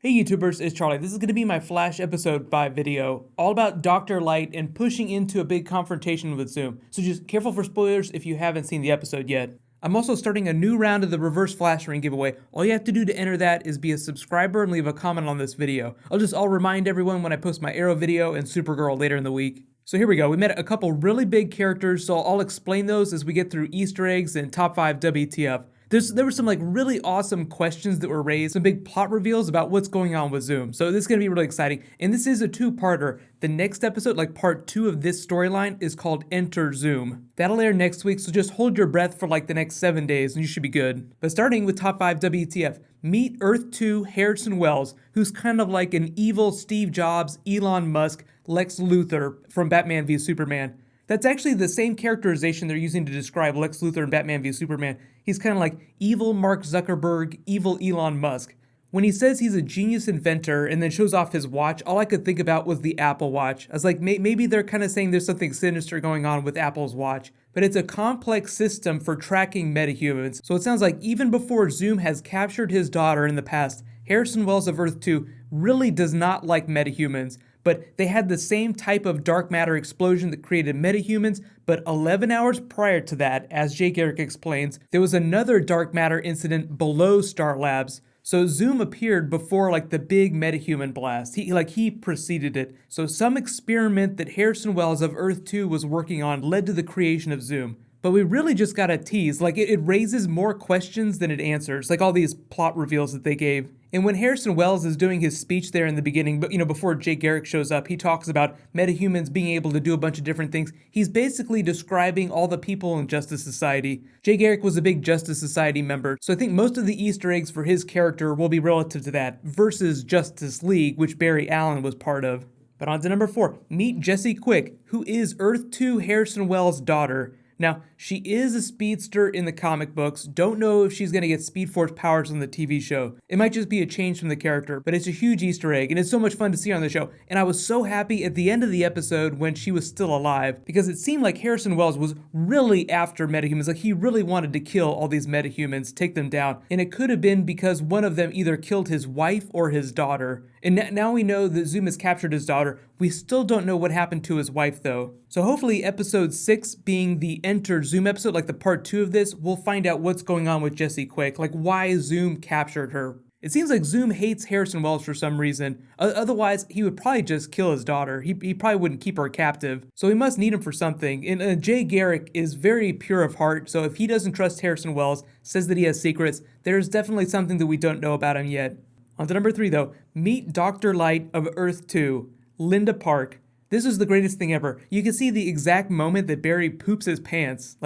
Hey YouTubers, it's Charlie. This is going to be my Flash episode 5 video, all about Dr. Light and pushing into a big confrontation with Zoom. So just careful for spoilers if you haven't seen the episode yet. I'm also starting a new round of the reverse flash ring giveaway. All you have to do to enter that is be a subscriber and leave a comment on this video. I'll remind everyone when I post my Arrow video and Supergirl later in the week. So here we go. We met a couple really big characters, so I'll explain those as we get through Easter eggs and top 5 WTF. There were some really awesome questions that were raised, some big plot reveals about what's going on with Zoom. So this is going to be really exciting. And this is a two-parter. The next episode, part 2 of this storyline, is called Enter Zoom. That'll air next week, so just hold your breath for the next 7 days and you should be good. But starting with top 5 WTF, meet Earth 2 Harrison Wells, who's kind of like an evil Steve Jobs, Elon Musk, Lex Luthor from Batman v Superman. That's actually the same characterization they're using to describe Lex Luthor in Batman v Superman. He's kind of like evil Mark Zuckerberg, evil Elon Musk. When he says he's a genius inventor and then shows off his watch, all I could think about was the Apple Watch. I was like, maybe they're kind of saying there's something sinister going on with Apple's watch. But it's a complex system for tracking metahumans. So it sounds like even before Zoom has captured his daughter in the past, Harrison Wells of Earth 2 really does not like metahumans. But they had the same type of dark matter explosion that created metahumans, but 11 hours prior to that, as Jay Garrick explains, there was another dark matter incident below Star Labs. So Zoom appeared before the big metahuman blast. He preceded it. So some experiment that Harrison Wells of Earth 2 was working on led to the creation of Zoom. But we really just got a tease. It raises more questions than it answers, all these plot reveals that they gave. And when Harrison Wells is doing his speech there in the beginning, but before Jay Garrick shows up, he talks about metahumans being able to do a bunch of different things. He's basically describing all the people in Justice Society. Jay Garrick was a big Justice Society member, so I think most of the Easter eggs for his character will be relative to that, versus Justice League, which Barry Allen was part of. But on to number 4, meet Jessie Quick, who is Earth 2 Harrison Wells' daughter. Now, she is a speedster in the comic books. Don't know if she's going to get Speed Force powers on the TV show. It might just be a change from the character, but it's a huge Easter egg, and it's so much fun to see her on the show. And I was so happy at the end of the episode when she was still alive, because it seemed like Harrison Wells was really after metahumans. He really wanted to kill all these metahumans, take them down. And it could have been because one of them either killed his wife or his daughter. And now we know that Zoom has captured his daughter. We still don't know what happened to his wife, though. So hopefully episode 6, being the Enter Zoom episode, the part 2 of this, we'll find out what's going on with Jessie Quick, why Zoom captured her. It seems like Zoom hates Harrison Wells for some reason. Otherwise, he would probably just kill his daughter. He probably wouldn't keep her captive. So he must need him for something. And Jay Garrick is very pure of heart, so if he doesn't trust Harrison Wells, says that he has secrets, there's definitely something that we don't know about him yet. On to number 3, though. Meet Dr. Light of Earth 2, Linda Park. This is the greatest thing ever. You can see the exact moment that Barry poops his pants.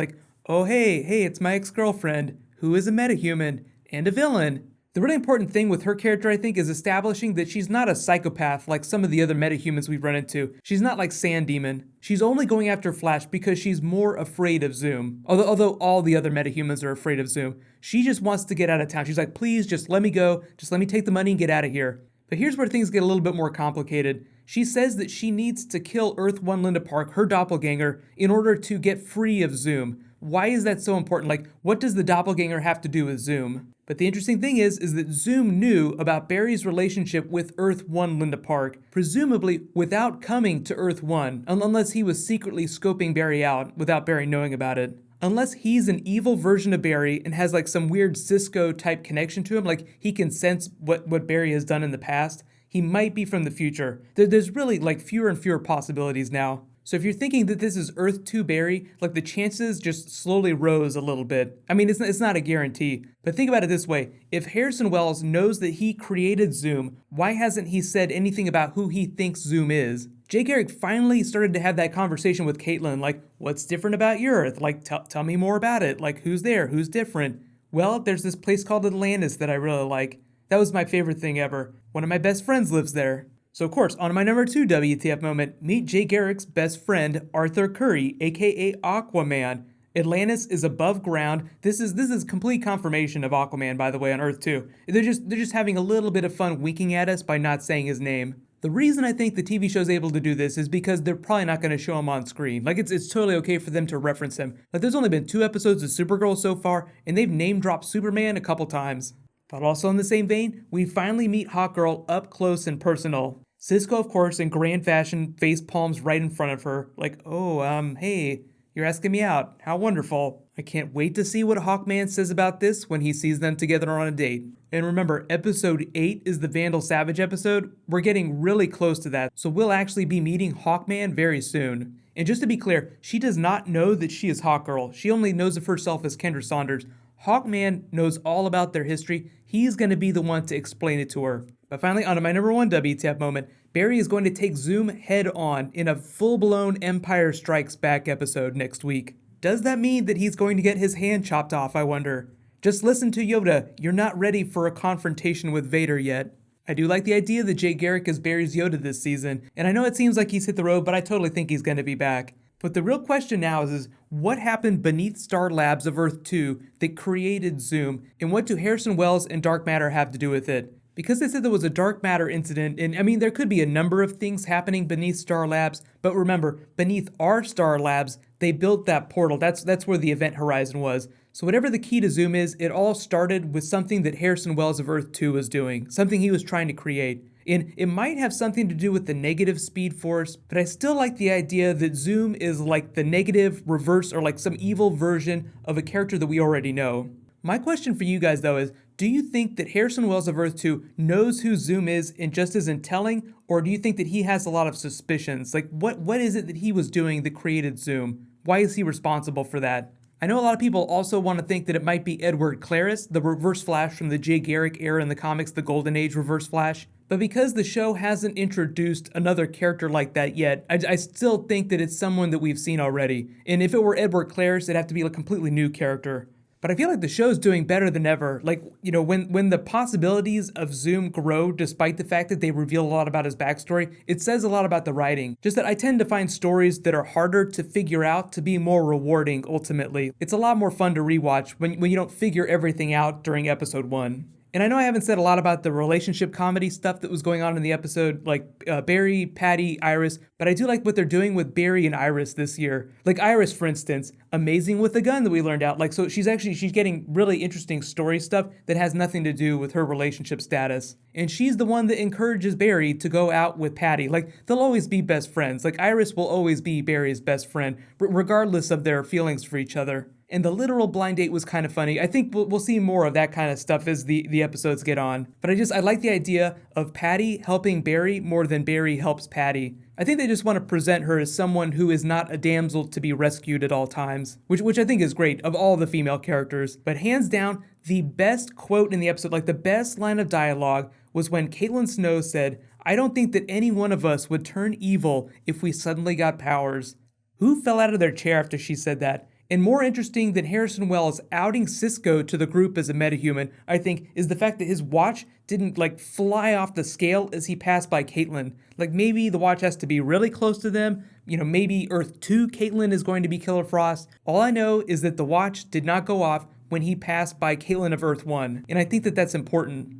Oh hey, it's my ex-girlfriend, who is a metahuman and a villain. The really important thing with her character, I think, is establishing that she's not a psychopath like some of the other metahumans we've run into. She's not like Sand Demon. She's only going after Flash because she's more afraid of Zoom. Although all the other metahumans are afraid of Zoom. She just wants to get out of town. She's like, please, just let me go. Just let me take the money and get out of here. But here's where things get a little bit more complicated. She says that she needs to kill Earth 1 Linda Park, her doppelganger, in order to get free of Zoom. Why is that so important? What does the doppelganger have to do with Zoom? But the interesting thing is that Zoom knew about Barry's relationship with Earth 1 Linda Park, presumably without coming to Earth 1, unless he was secretly scoping Barry out without Barry knowing about it. Unless he's an evil version of Barry and has some weird Cisco-type connection to him, he can sense what Barry has done in the past, he might be from the future. There's really fewer and fewer possibilities now. So if you're thinking that this is Earth 2 Barry, the chances just slowly rose a little bit. I mean, it's not a guarantee, but think about it this way. If Harrison Wells knows that he created Zoom, why hasn't he said anything about who he thinks Zoom is? Jay Garrick finally started to have that conversation with Caitlin, what's different about your Earth? Tell me more about it. Who's there? Who's different? Well, there's this place called Atlantis that I really like. That was my favorite thing ever. One of my best friends lives there. So of course, on to my number 2 WTF moment, meet Jay Garrick's best friend, Arthur Curry, aka Aquaman. Atlantis is above ground. This is complete confirmation of Aquaman, by the way, on Earth 2. They're just having a little bit of fun winking at us by not saying his name. The reason I think the TV show's able to do this is because they're probably not going to show him on screen. It's totally okay for them to reference him. There's only been 2 episodes of Supergirl so far, and they've name-dropped Superman a couple times. But also in the same vein, we finally meet Hawkgirl up close and personal. Cisco, of course, in grand fashion, face palms right in front of her, like, oh, hey, you're asking me out. How wonderful. I can't wait to see what Hawkman says about this when he sees them together on a date. And remember, episode 8 is the Vandal Savage episode. We're getting really close to that, so we'll actually be meeting Hawkman very soon. And just to be clear, she does not know that she is Hawkgirl. She only knows of herself as Kendra Saunders. Hawkman knows all about their history. He's going to be the one to explain it to her. But finally, on to my number 1 WTF moment. Barry is going to take Zoom head on in a full-blown Empire Strikes Back episode next week. Does that mean that he's going to get his hand chopped off, I wonder? Just listen to Yoda. You're not ready for a confrontation with Vader yet. I do like the idea that Jay Garrick is Barry's Yoda this season, and I know it seems like he's hit the road, but I totally think he's going to be back. But the real question now is what happened beneath Star Labs of Earth 2 that created Zoom, and what do Harrison Wells and dark matter have to do with it? Because they said there was a dark matter incident, and I mean, there could be a number of things happening beneath Star Labs, but remember, beneath our Star Labs, they built that portal. That's where the event horizon was. So whatever the key to Zoom is, it all started with something that Harrison Wells of Earth 2 was doing, something he was trying to create. And it might have something to do with the negative speed force, but I still like the idea that Zoom is like the negative reverse or like some evil version of a character that we already know. My question for you guys though is, do you think that Harrison Wells of Earth 2 knows who Zoom is and just isn't telling? Or do you think that he has a lot of suspicions? Like what is it that he was doing that created Zoom? Why is he responsible for that? I know a lot of people also want to think that it might be Edward Claris, the Reverse Flash from the Jay Garrick era in the comics, the Golden Age Reverse Flash. But because the show hasn't introduced another character like that yet, I still think that it's someone that we've seen already. And if it were Edward Claris, it'd have to be a completely new character. But I feel like the show's doing better than ever. Like, you know, when the possibilities of Zoom grow, despite the fact that they reveal a lot about his backstory, it says a lot about the writing. Just that I tend to find stories that are harder to figure out to be more rewarding, ultimately. It's a lot more fun to rewatch when you don't figure everything out during episode 1. And I know I haven't said a lot about the relationship comedy stuff that was going on in the episode, like Barry, Patty, Iris, but I do like what they're doing with Barry and Iris this year. Like Iris, for instance, amazing with the gun that we learned out. Like, so she's getting really interesting story stuff that has nothing to do with her relationship status. And she's the one that encourages Barry to go out with Patty. Like, they'll always be best friends. Like, Iris will always be Barry's best friend, regardless of their feelings for each other. And the literal blind date was kind of funny. I think we'll see more of that kind of stuff as the episodes get on. But I like the idea of Patty helping Barry more than Barry helps Patty. I think they just want to present her as someone who is not a damsel to be rescued at all times, which I think is great of all the female characters. But hands down, the best quote in the episode, like the best line of dialogue, was when Caitlin Snow said, "I don't think that any one of us would turn evil if we suddenly got powers." Who fell out of their chair after she said that? And more interesting than Harrison Wells outing Cisco to the group as a metahuman, I think, is the fact that his watch didn't fly off the scale as he passed by Caitlin. Like maybe the watch has to be really close to them. You know, maybe Earth 2 Caitlin is going to be Killer Frost. All I know is that the watch did not go off when he passed by Caitlin of Earth 1. And I think that that's important.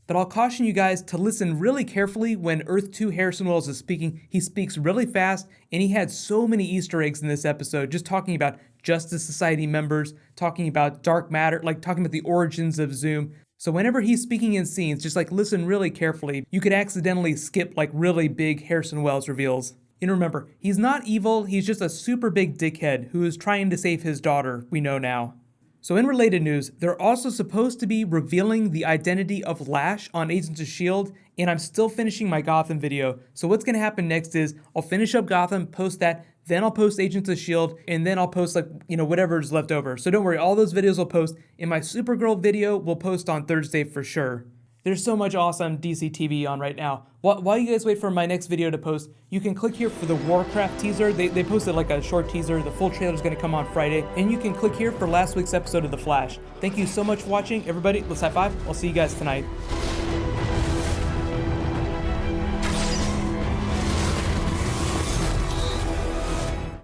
But I'll caution you guys to listen really carefully when Earth 2 Harrison Wells is speaking. He speaks really fast, and he had so many Easter eggs in this episode, just talking about Justice Society members, talking about dark matter, talking about the origins of Zoom. So whenever he's speaking in scenes, just listen really carefully. You could accidentally skip really big Harrison Wells reveals. And remember, he's not evil, he's just a super big dickhead who is trying to save his daughter, we know now. So in related news, they're also supposed to be revealing the identity of Lash on Agents of S.H.I.E.L.D., and I'm still finishing my Gotham video. So what's going to happen next is I'll finish up Gotham, post that, then I'll post Agents of S.H.I.E.L.D., and then I'll post whatever's left over. So don't worry, all those videos will post. And my Supergirl video will post on Thursday for sure. There's so much awesome DC TV on right now. While you guys wait for my next video to post, you can click here for the Warcraft teaser. They posted a short teaser. The full trailer is going to come on Friday. And you can click here for last week's episode of The Flash. Thank you so much for watching. Everybody, let's high five. I'll see you guys tonight.